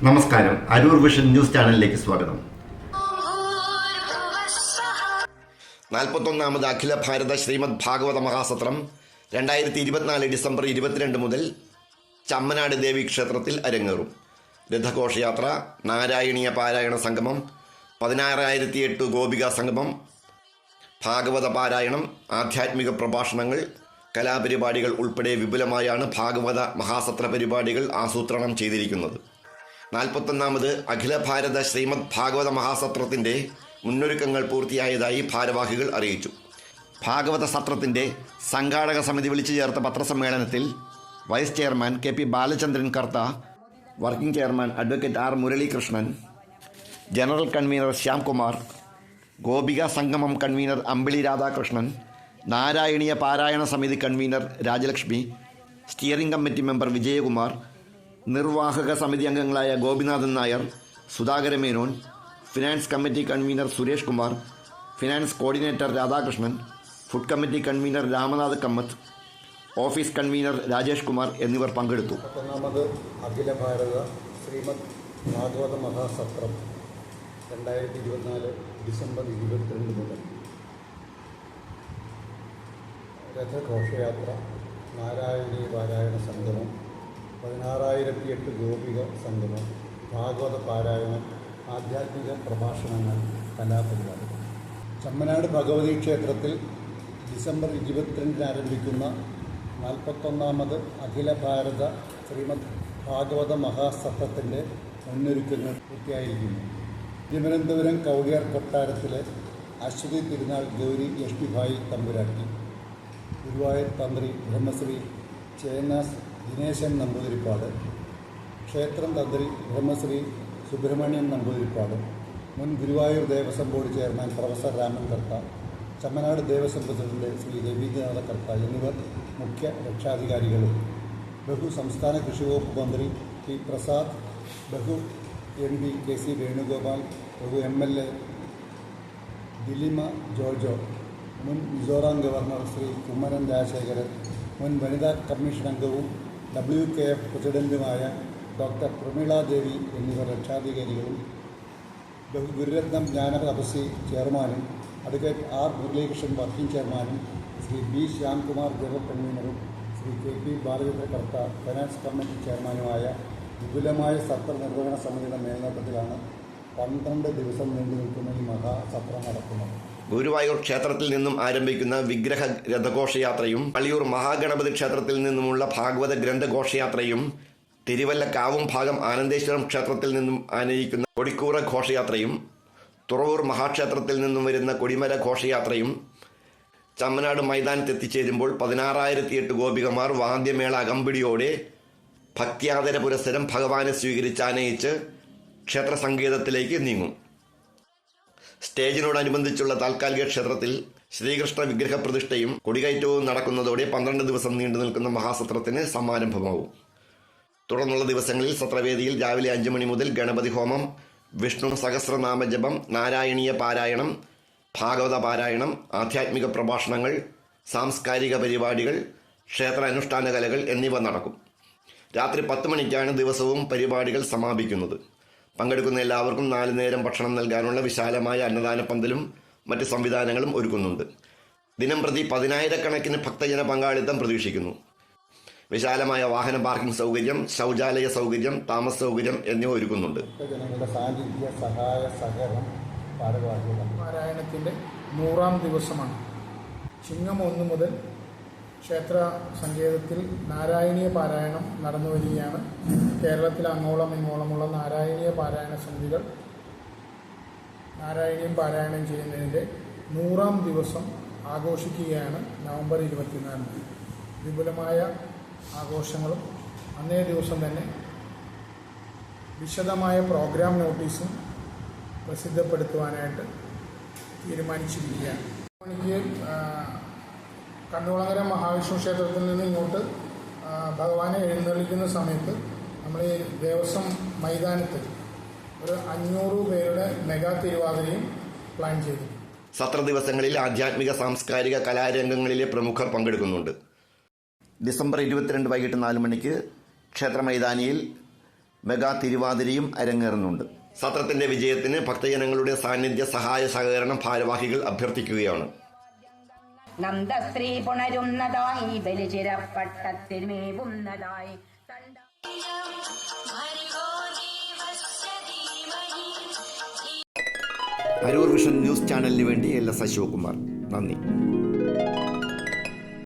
നമസ്കാരം. Aroor vision news ചാനലിലേക്ക് സ്വാഗതം. 41ാമത് അഖില ഭാരത ശ്രീമദ് ഭാഗവത മഹാസത്രം 2024 ഡിസംബർ 22 മുതൽ ചമ്മനാട് ദേവി ക്ഷേത്രത്തിൽ അരങ്ങേറും. രഥഘോഷയാത്ര, നാരായണീയ പാരായണ സംഗമം, 16,008 ഗോപികാ സംഗമം, ഭാഗവത പാരായണം, ആധ്യാത്മിക പ്രഭാഷണങ്ങൾ, കലാപരിപാടികൾ ഉൾപ്പെടെ വിപുലമായാണ് ഭാഗവത മഹാസത്ര പരിപാടികൾ ആസൂത്രണം ചെയ്തിരിക്കുന്നത്. 41ാമത് അഖില ഭാരത ശ്രീമദ് ഭാഗവത മഹാസത്രത്തിൻ്റെ മുന്നൊരുക്കങ്ങൾ പൂർത്തിയായതായി ഭാരവാഹികൾ അറിയിച്ചു. ഭാഗവത സത്രത്തിൻ്റെ സംഘാടക സമിതി വിളിച്ചു ചേർത്ത പത്രസമ്മേളനത്തിൽ vice chairman K P. Balachandran Kartha, working chairman advocate R. Muraleekrishnan, general convener Shyamkumar, Gopika Sangamam convener Ambili Radhakrishnan, നാരായണീയ പാരായണ സമിതി convener Rajalakshmi, steering committee member Vijayakumar, നിർവാഹക സമിതി അംഗങ്ങളായ Gopinathan Nair, Sudhakara Menon, finance committee convener Suresh Kumar, finance coordinator Radhakrishnan, food committee convener Ramanath Kammath, office convener Rajesh Kumar എന്നിവർ പങ്കെടുത്തു. 41ാമത് അഖില ഭാരത ശ്രീമദ് ഭാഗവത മഹാസത്രം 2024 ഡിസംബർ 22 മുതൽ രഥഘോഷയാത്ര, നാരായണീയ പാരായണ സംഗമം, 16,008 ഗോപിക സംഗമം, ഭാഗവത പാരായണം, ആധ്യാത്മിക പ്രഭാഷണങ്ങൾ, കലാപരിപാടികൾ. ചമ്മനാട് ഭഗവതി ക്ഷേത്രത്തിൽ ഡിസംബർ 22 ആരംഭിക്കുന്ന 41ാമത് അഖില ഭാരത ശ്രീമദ് ഭാഗവത മഹാസത്രത്തിൻ്റെ മുന്നൊരുക്കങ്ങൾ പൂർത്തിയായിരിക്കുന്നു. തിരുവനന്തപുരം കൗടിയാർ കൊട്ടാരത്തിലെ അശ്വതി തിരുനാൾ ഗൗരി യഷ്ടിഭായി തമ്പുരാട്ടി, ഗുരുവായൂർ തന്ത്രി ബ്രഹ്മശ്രീ ചേന്നാസ് ദിനേശൻ നമ്പൂതിരിപ്പാട്, ക്ഷേത്രം തന്ത്രി ബ്രഹ്മശ്രീ സുബ്രഹ്മണ്യൻ നമ്പൂതിരിപ്പാട്, മുൻ Guruvayur Devaswom board chairman professor Raman Kartha, Chammanad Devaswom president Sri Ravindranatha Kartha എന്നിവർ മുഖ്യ രക്ഷാധികാരികളും, ബഹു സംസ്ഥാന കൃഷി വകുപ്പ് മന്ത്രി ടി പ്രസാദ്, ബഹു MP KC വേണുഗോപാൽ, ബഹു MLA ദിലിമ ജോർജോ, മുൻ മിസോറാം ഗവർണർ ശ്രീ കുമ്മനം രാജശേഖരൻ, മുൻ വനിതാ കമ്മീഷൻ അംഗവും WKF പ്രസിഡന്റുമായ ഡോക്ടർ പ്രമീള ദേവി എന്നിവർ രക്ഷാധികാരികളും, ഗുരുരത്നം ജ്ഞാന തപസ്വി ചെയർമാനും അഡ്വക്കേറ്റ് ആർ. മുരളീകൃഷ്ണൻ വർക്കിംഗ് ചെയർമാനും, ശ്രീ B. ശ്യാംകുമാർ ജനറൽ കൺവീനറും, Sri K.P. Balachandra Kartha finance committee ചെയർമാനുമായ വിപുലമായ സത്ര നിർവഹണ സമിതിയുടെ മേൽനോട്ടത്തിലാണ് 12 ദിവസം നീണ്ടു നിൽക്കുന്ന ഈ മഹാസത്രം നടക്കുന്നത്. ഗുരുവായൂർ ക്ഷേത്രത്തിൽ നിന്നും ആരംഭിക്കുന്ന വിഗ്രഹ രഥഘോഷയാത്രയും, പള്ളിയൂർ മഹാഗണപതി ക്ഷേത്രത്തിൽ നിന്നുമുള്ള ഭാഗവത ഗ്രന്ഥഘോഷയാത്രയും, തിരുവല്ല കാവും ഭാഗം ആനന്ദേശ്വരം ക്ഷേത്രത്തിൽ നിന്നും ആനയിക്കുന്ന കൊടിക്കൂറ ഘോഷയാത്രയും, തുറവൂർ മഹാക്ഷേത്രത്തിൽ നിന്നും വരുന്ന കൊടിമര ഘോഷയാത്രയും ചമ്മനാട് മൈതാനത്ത് എത്തിച്ചേരുമ്പോൾ 16,008 ഗോപികമാർ വാദ്യമേള അകമ്പടിയോടെ ഭക്ത്യാദര പുരസ്സരം ഭഗവാനെ സ്വീകരിച്ച് ആനയിച്ച് ക്ഷേത്ര സങ്കേതത്തിലേക്ക് നീങ്ങും. സ്റ്റേജിനോടനുബന്ധിച്ചുള്ള താൽക്കാലിക ക്ഷേത്രത്തിൽ ശ്രീകൃഷ്ണ വിഗ്രഹ പ്രതിഷ്ഠയും കൊടികയറ്റവും നടക്കുന്നതോടെ 12 ദിവസം നീണ്ടു നിൽക്കുന്ന മഹാസത്രത്തിന് സമാരംഭമാവും. തുടർന്നുള്ള ദിവസങ്ങളിൽ സത്രവേദിയിൽ രാവിലെ 5 മണി മുതൽ ഗണപതി ഹോമം, വിഷ്ണു സഹസ്രനാമ ജപം, നാരായണീയ പാരായണം, ഭാഗവത പാരായണം, ആധ്യാത്മിക പ്രഭാഷണങ്ങൾ, സാംസ്കാരിക പരിപാടികൾ, ക്ഷേത്ര അനുഷ്ഠാന കലകൾ എന്നിവ നടക്കും. രാത്രി 10 മണിക്കാണ് ദിവസവും പരിപാടികൾ സമാപിക്കുന്നത്. പങ്കെടുക്കുന്ന എല്ലാവർക്കും 4 നേരം ഭക്ഷണം നൽകാനുള്ള വിശാലമായ അന്നദാന പന്തലും മറ്റ് സംവിധാനങ്ങളും ഒരുക്കുന്നുണ്ട്. ദിനം പ്രതി 10,000-കണക്കിന് ഭക്തജന പങ്കാളിത്തം പ്രതീക്ഷിക്കുന്നു. വിശാലമായ വാഹന പാർക്കിംഗ് സൗകര്യം, ശൗചാലയ സൗകര്യം, താമസ സൗകര്യം എന്നിവ ഒരുക്കുന്നുണ്ട്. ജനങ്ങളുടെ സാന്നിധ്യ സഹായ സഹകരണം പാരായണത്തിൻ്റെ 100ാം ദിവസമാണ്. ചിങ്ങം 1 മുതൽ ക്ഷേത്ര സങ്കേതത്തിൽ നാരായണീയ പാരായണം നടന്നു വരികയാണ്. കേരളത്തിൽ അങ്ങോളം ഇങ്ങോളമുള്ള നാരായണീയ പാരായണ സമിതികൾ നാരായണീയം പാരായണം ചെയ്യുന്നതിൻ്റെ 100ാം ദിവസം ആഘോഷിക്കുകയാണ് നവംബർ 24. വിപുലമായ ആഘോഷങ്ങളും അന്നേ ദിവസം തന്നെ വിശദമായ പ്രോഗ്രാം നോട്ടീസും പ്രസിദ്ധപ്പെടുത്തുവാനായിട്ട് തീരുമാനിച്ചിരിക്കുകയാണ്. മണിക്ക് കണ്ണുകുളങ്ങര മഹാവിഷ്ണു ക്ഷേത്രത്തിൽ നിന്ന് ഇങ്ങോട്ട് ഭഗവാനെ എഴുന്നള്ളിക്കുന്ന സമയത്ത് നമ്മൾ ഈ ദേവസ്വം മൈതാനത്ത് ഒരു 500 പേരുടെ മെഗാ തിരുവാതിരയും പ്ലാൻ ചെയ്തു. സത്ര ദിവസങ്ങളിൽ ആധ്യാത്മിക സാംസ്കാരിക കലാരംഗങ്ങളിലെ പ്രമുഖർ പങ്കെടുക്കുന്നുണ്ട്. ഡിസംബർ 22 വൈകിട്ട് 4 മണിക്ക് ക്ഷേത്ര മൈതാനിയിൽ മെഗാ തിരുവാതിരയും അരങ്ങേറുന്നുണ്ട്. സത്രത്തിന്റെ വിജയത്തിന് ഭക്തജനങ്ങളുടെ സാന്നിധ്യ സഹായ സഹകരണം ഭാരവാഹികൾ അഭ്യർത്ഥിക്കുകയാണ്. നന്ദസ്ത്രീ പുണരുന്നതായി ബലിചിരപ്പട്ടത്തിന്മേവുന്നതായി അരൂർ വിഷൻ ന്യൂസ് ചാനലിന് വേണ്ടി LS അശോകുമാർ. നന്ദി.